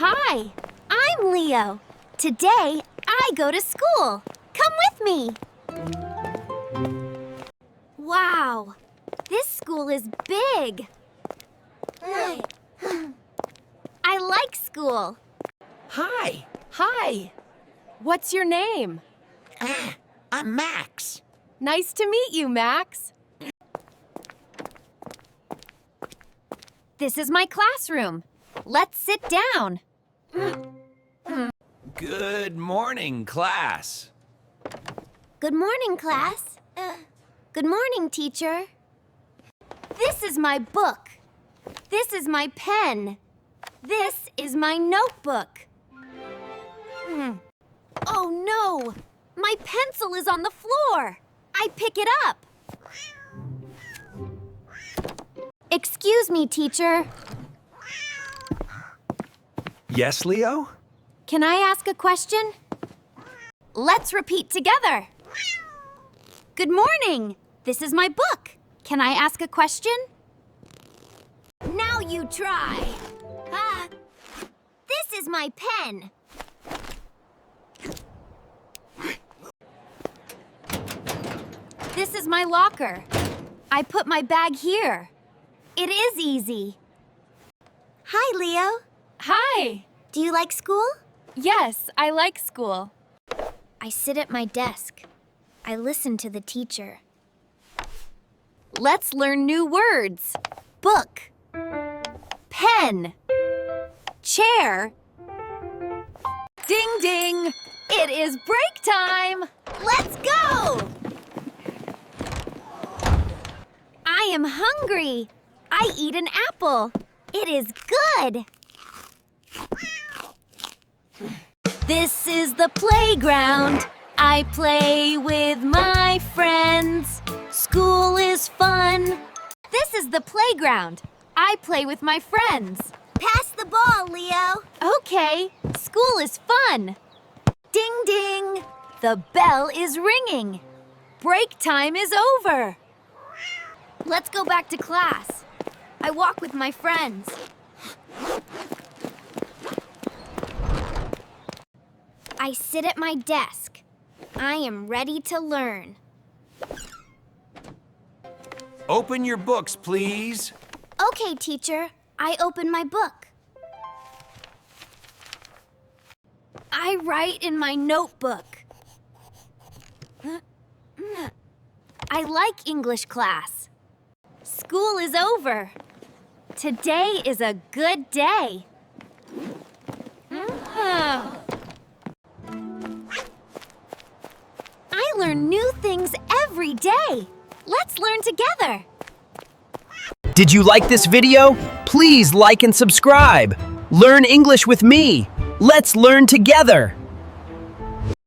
Hi, I'm Leo. Today, I go to school. Come with me. Wow, this school is big. I like school. Hi, Hi. What's your name? I'm Max. Nice to meet you, Max. This is my classroom. Let's sit down. Good morning, class. Good morning, class. Good morning, teacher. This is my book. This is my pen. This is my notebook. Oh no! My pencil is on the floor. I pick it up. Excuse me, teacher. Yes, Leo? Can I ask a question? Let's repeat together. Good morning. This is my book. Can I ask a question? Now you try. This is my pen. This is my locker. I put my bag here. It is easy. Hi, Leo. Hi. Do you like school? Yes, I like school. I sit at my desk. I listen to the teacher. Let's learn new words. Book. Pen. Chair. Ding ding. It is break time. Let's go! I am hungry. I eat an apple. It is good. This is the playground. I play with my friends. School is fun. This is the playground. I play with my friends. Pass the ball, Leo. Okay, school is fun. Ding ding. The bell is ringing. Break time is over. Let's go back to class. I walk with my friends. I sit at my desk. I am ready to learn. Open your books, please. Okay, teacher. I open my book. I write in my notebook. I like English class. School is over. Today is a good day. I learn new things every day. Let's learn together. Did you like this video? Please like and subscribe. Learn English with me. Let's learn together.